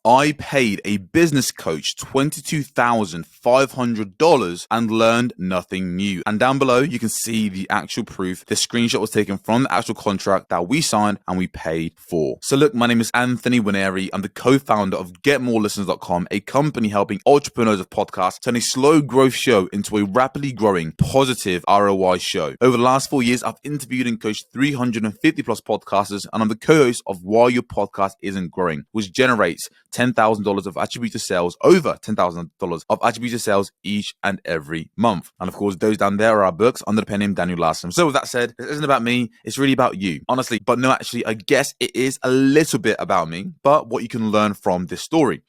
I paid a business coach $22,500 and learned nothing new. And down below, you can see the actual proof. The screenshot was taken from the actual contract that we signed and we paid for. So look, my name is Anthony Winery. I'm the co-founder of GetMoreListeners.com, a company helping entrepreneurs of podcasts turn a slow growth show into a rapidly growing, positive ROI show. Over the last 4 years, I've interviewed and coached 350 plus podcasters, and I'm the co-host of Why Your Podcast Isn't Growing, which generates $10,000 of attributed sales, over $10,000 of attributed sales each and every month. And of course, those down there are our books under the pen name Daniel Larson. So with that said, this isn't about me. It's really about you, honestly. But no, actually, I guess it is a little bit about me, but what you can learn from this story.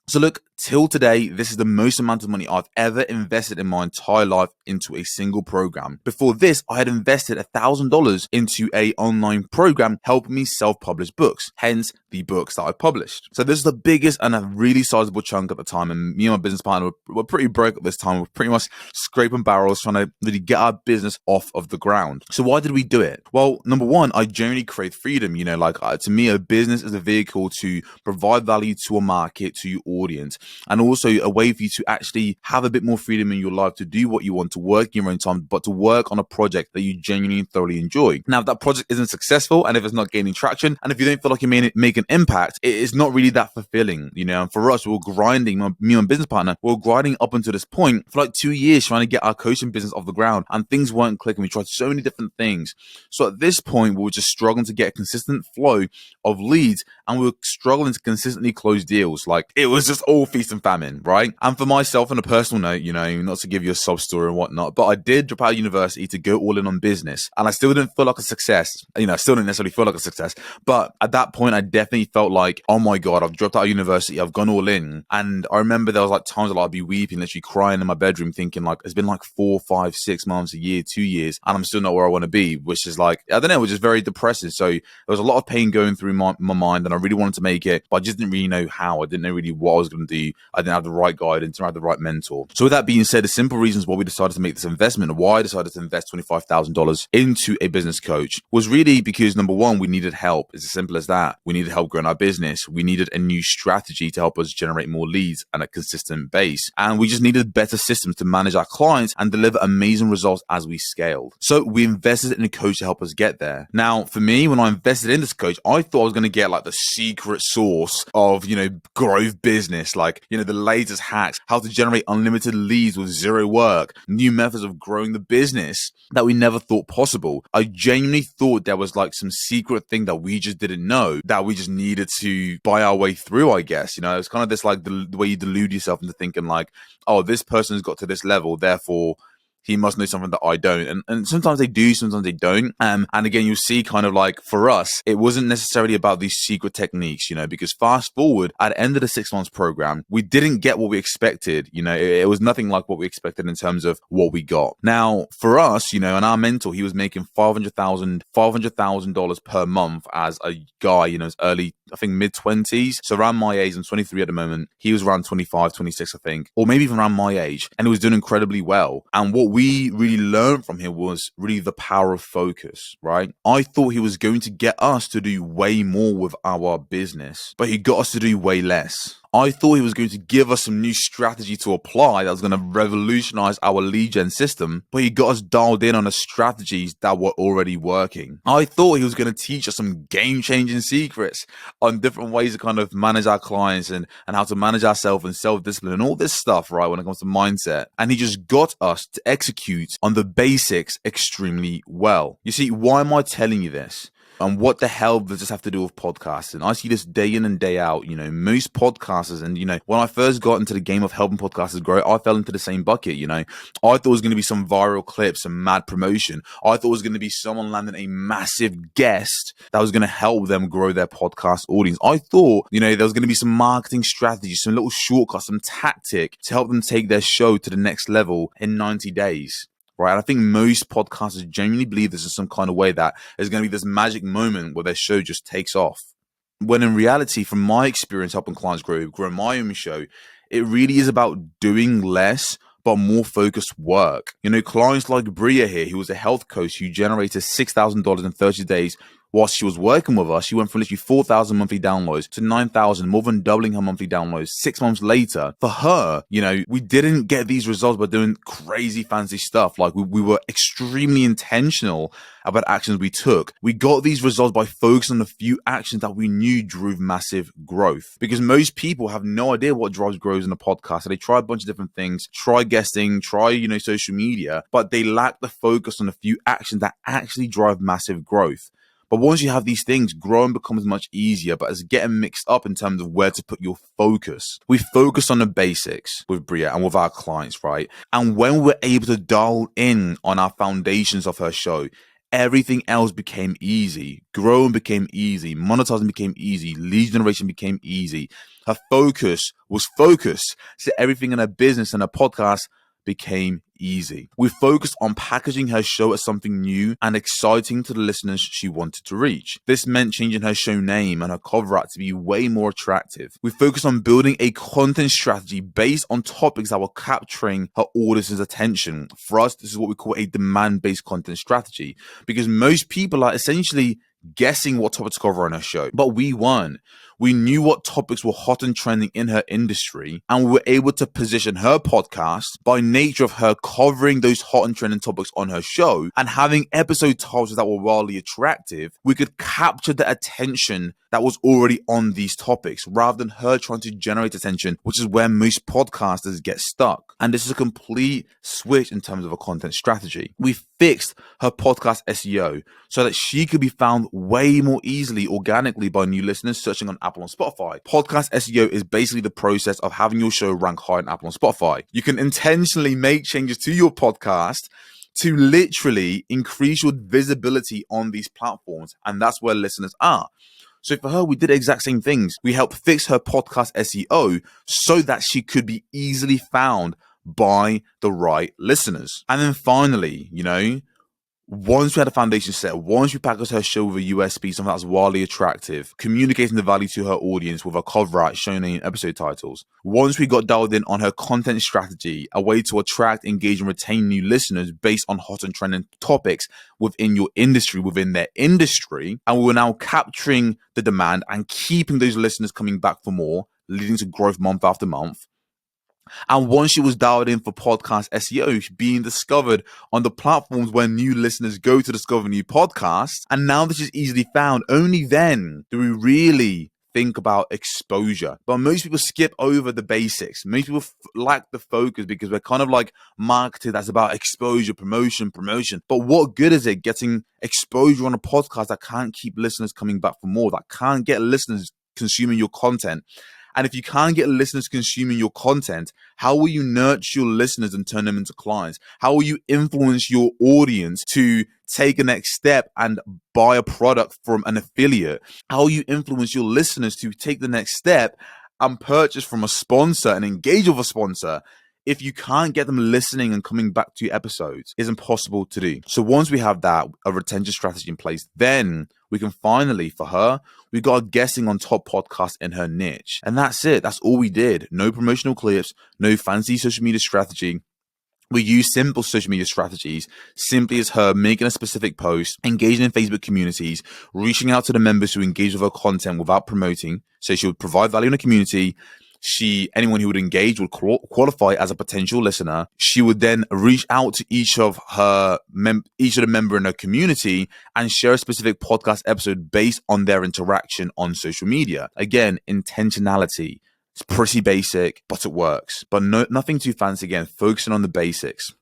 So look, till today, this is the most amount of money I've ever invested in my entire life into a single program. Before this, I had invested $1,000 into an online program helping me self-publish books, hence the books that I published. So this is the biggest and a really sizable chunk at the time. And me and my business partner were pretty broke at this time. We're pretty much scraping barrels trying to really get our business off of the ground. So why did we do it? Well, number one, I generally crave freedom. To me, a business is a vehicle to provide value to a market, to your audience, and also a way for you to actually have a bit more freedom in your life to do what you want, to work in your own time, but to work on a project that you genuinely and thoroughly enjoy. Now, if that project isn't successful and if it's not gaining traction and if you don't feel like you make an impact, it is not really that fulfilling, And for us, we're grinding, me and my business partner, we're grinding up until this point for like 2 years trying to get our coaching business off the ground, and things weren't clicking. We tried so many different things. So at this point, we were just struggling to get a consistent flow of leads, and we were struggling to consistently close deals. Like, it was just all feast and famine, right? And for myself, on a personal note, not to give you a sob story and whatnot, but I did drop out of university to go all in on business, and I still didn't feel like a success. I still didn't necessarily feel like a success, but at that point, I definitely felt like, oh my God, I've dropped out of university, I've gone all in. And I remember there was like times that I'd be weeping, literally crying in my bedroom, thinking like, it's been like 4, 5, 6 months, a year, 2 years, and I'm still not where I want to be, which is like, I don't know, it was just very depressing. So there was a lot of pain going through my mind, and I really wanted to make it, but I just didn't really know how. I didn't know really what I was going to do. I didn't have the right guidance, I didn't have the right mentor. So with that being said, the simple reasons why we decided to make this investment, and why I decided to invest $25,000 into a business coach, was really because number one, we needed help. It's as simple as that. We needed help growing our business. We needed a new strategy to help us generate more leads and a consistent base. And we just needed better systems to manage our clients and deliver amazing results as we scaled. So we invested in a coach to help us get there. Now, for me, when I invested in this coach, I thought I was going to get like the secret sauce of, growth business, like, the latest hacks, how to generate unlimited leads with zero work, new methods of growing the business that we never thought possible. I genuinely thought there was like some secret thing that we just didn't know, that we just needed to buy our way through, I guess. It's kind of this like the way you delude yourself into thinking like, oh, this person's got to this level, therefore he must know something that I don't. And sometimes they do, sometimes they don't. And again, you'll see kind of like for us, it wasn't necessarily about these secret techniques, because fast forward at the end of the 6 months program, we didn't get what we expected. It was nothing like what we expected in terms of what we got. Now, for us, and our mentor, he was making $500,000 per month as a guy, his early, I think mid-20s. So around my age, I'm 23 at the moment. He was around 25, 26, I think, or maybe even around my age. And he was doing incredibly well. And what we really learned from him was really the power of focus, right? I thought he was going to get us to do way more with our business, but he got us to do way less. I thought he was going to give us some new strategy to apply that was going to revolutionize our lead gen system, but he got us dialed in on the strategies that were already working. I thought he was going to teach us some game-changing secrets on different ways to kind of manage our clients and how to manage ourselves and self-discipline and all this stuff, right, when it comes to mindset. And he just got us to execute on the basics extremely well. You see, why am I telling you this? And what the hell does this have to do with podcasting? I see this day in and day out, most podcasters. And, when I first got into the game of helping podcasters grow, I fell into the same bucket, I thought it was going to be some viral clip, some mad promotion. I thought it was going to be someone landing a massive guest that was going to help them grow their podcast audience. I thought, there was going to be some marketing strategy, some little shortcut, some tactic to help them take their show to the next level in 90 days. Right. I think most podcasters genuinely believe this in some kind of way, that there's going to be this magic moment where their show just takes off. When in reality, from my experience helping clients grow my own show, it really is about doing less, but more focused work. Clients like Bria here, who was a health coach who generated $6,000 in 30 days whilst she was working with us, she went from literally 4,000 monthly downloads to 9,000, more than doubling her monthly downloads 6 months later. For her, we didn't get these results by doing crazy fancy stuff. Like we were extremely intentional about actions we took. We got these results by focusing on a few actions that we knew drove massive growth. Because most people have no idea what drives growth in a podcast. So they try a bunch of different things, try guesting, try, social media, but they lack the focus on a few actions that actually drive massive growth. But once you have these things, growing becomes much easier, but it's getting mixed up in terms of where to put your focus. We focus on the basics with Bria and with our clients, right? And when we're able to dial in on our foundations of her show, everything else became easy. Growing became easy. Monetizing became easy. Lead generation became easy. Her focus was focused. So everything in her business and her podcast became easy. We focused on packaging her show as something new and exciting to the listeners she wanted to reach. This meant changing her show name and her cover art to be way more attractive. We focused on building a content strategy based on topics that were capturing her audience's attention. For us, this is what we call a demand-based content strategy, because most people are essentially guessing what topics to cover on her show, but we weren't. We knew what topics were hot and trending in her industry, and we were able to position her podcast by nature of her covering those hot and trending topics on her show and having episode titles that were wildly attractive. We could capture the attention that was already on these topics rather than her trying to generate attention, which is where most podcasters get stuck. And this is a complete switch in terms of a content strategy. We fixed her podcast SEO so that she could be found way more easily organically by new listeners searching on Apple and Spotify. Podcast SEO is basically the process of having your show rank high on Apple and Spotify. You can intentionally make changes to your podcast to literally increase your visibility on these platforms, and that's where listeners are. So for her, we did the exact same things. We helped fix her podcast SEO so that she could be easily found by the right listeners. And then finally, once we had a foundation set, once we packaged her show with a USP, something that's wildly attractive, communicating the value to her audience with a cover art shown in episode titles. Once we got dialed in on her content strategy, a way to attract, engage, and retain new listeners based on hot and trending topics within your industry, within their industry, and we were now capturing the demand and keeping those listeners coming back for more, leading to growth month after month. And once she was dialed in for podcast SEO, being discovered on the platforms where new listeners go to discover new podcasts, and now this is easily found, only then do we really think about exposure. But most people skip over the basics. Most people lack the focus because we're kind of like marketed as about exposure, promotion. But what good is it getting exposure on a podcast that can't keep listeners coming back for more, that can't get listeners consuming your content? And if you can't get listeners consuming your content, how will you nurture your listeners and turn them into clients? How will you influence your audience to take a next step and buy a product from an affiliate? How will you influence your listeners to take the next step and purchase from a sponsor and engage with a sponsor? If you can't get them listening and coming back to your episodes, it's impossible to do. So once we have that, a retention strategy in place, then we can finally, for her, we got guessing on top podcasts in her niche. And that's it. That's all we did. No promotional clips, no fancy social media strategy. We use simple social media strategies, simply as her making a specific post, engaging in Facebook communities, reaching out to the members who engage with her content without promoting. So she would provide value in the community. Anyone who would engage would qualify as a potential listener. She would then reach out to each of the member in her community and share a specific podcast episode based on their interaction on social media. Again, intentionality. It's pretty basic, but it works. But nothing too fancy. Again, focusing on the basics.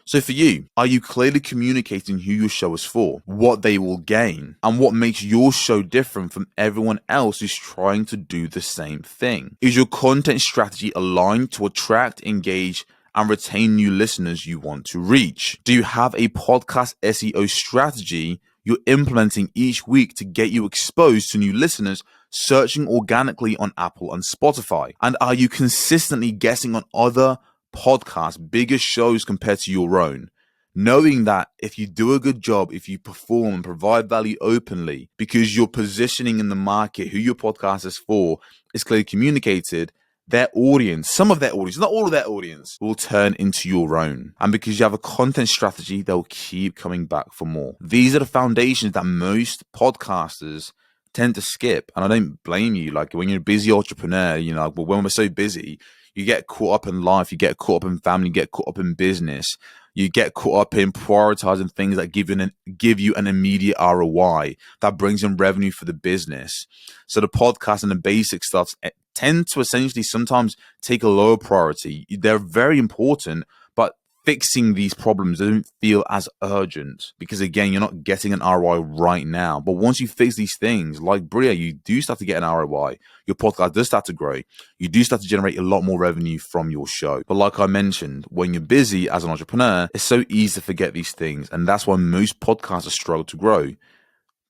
So for you, are you clearly communicating who your show is for, what they will gain, and what makes your show different from everyone else who's trying to do the same thing? Is your content strategy aligned to attract, engage, and retain new listeners you want to reach? Do you have a podcast SEO strategy you're implementing each week to get you exposed to new listeners searching organically on Apple and Spotify? And are you consistently guessing on other podcasts, bigger shows compared to your own, knowing that if you do a good job, if you perform and provide value openly, because you're positioning in the market who your podcast is for is clearly communicated, their audience, some of their audience, not all of their audience, will turn into your own. And because you have a content strategy, they'll keep coming back for more. These are the foundations that most podcasters tend to skip. And I don't blame you. Like when you're a busy entrepreneur, you know, when we're so busy, you get caught up in life, you get caught up in family, you get caught up in business, you get caught up in prioritizing things that give you an immediate ROI that brings in revenue for the business. So the podcast and the basic stuff tend to essentially sometimes take a lower priority. They're very important, but fixing these problems doesn't feel as urgent because, again, you're not getting an ROI right now. But once you fix these things, like Bria, you do start to get an ROI. Your podcast does start to grow. You do start to generate a lot more revenue from your show. But like I mentioned, when you're busy as an entrepreneur, it's so easy to forget these things. And that's why most podcasters struggle to grow,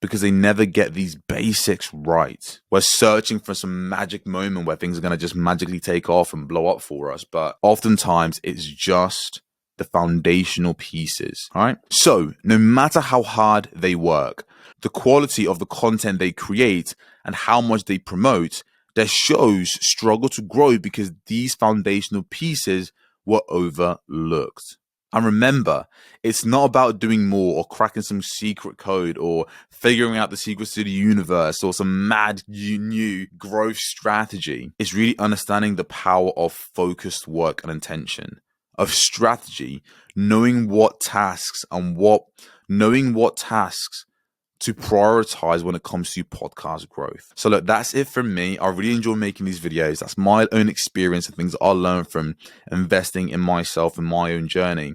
because they never get these basics right. We're searching for some magic moment where things are going to just magically take off and blow up for us. But oftentimes it's just the foundational pieces, all right? So no matter how hard they work, the quality of the content they create and how much they promote, their shows struggle to grow because these foundational pieces were overlooked. And remember, it's not about doing more or cracking some secret code or figuring out the secrets to the universe or some mad new growth strategy. It's really understanding the power of focused work and intention, of strategy, knowing what tasks to prioritize when it comes to podcast growth. So look, that's it from me. I really enjoy making these videos. That's my own experience and things that I learned from investing in myself and my own journey.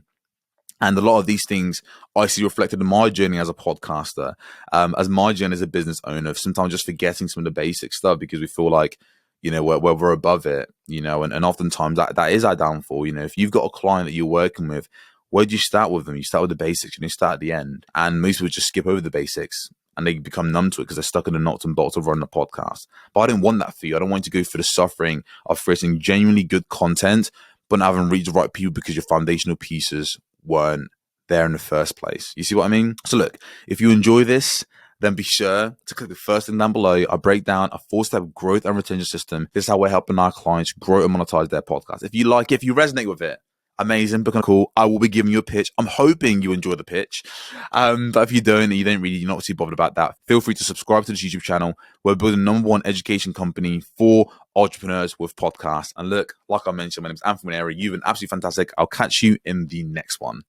And a lot of these things I see reflected in my journey as a podcaster, as my journey as a business owner, sometimes just forgetting some of the basic stuff because we feel like, you know, we're above it, you know, and oftentimes that is our downfall. You know, if you've got a client that you're working with, where do you start with them? You start with the basics and you start at the end. And most people just skip over the basics and they become numb to it because they're stuck in the nuts and bolts of running a podcast. But I don't want that for you. I don't want you to go through the suffering of creating genuinely good content, but not having reached the right people because your foundational pieces weren't there in the first place. You see what I mean? So look, if you enjoy this, then be sure to click the first link down below. I break down a 4-step growth and retention system. This is how we're helping our clients grow and monetize their podcast. If you like it, if you resonate with it, amazing, book a call. I will be giving you a pitch. I'm hoping you enjoy the pitch. But if you don't, you're not too bothered about that, feel free to subscribe to this YouTube channel. We're building the #1 education company for entrepreneurs with podcasts. And look, like I mentioned, my name is Anthony Wineri. You've been absolutely fantastic. I'll catch you in the next one.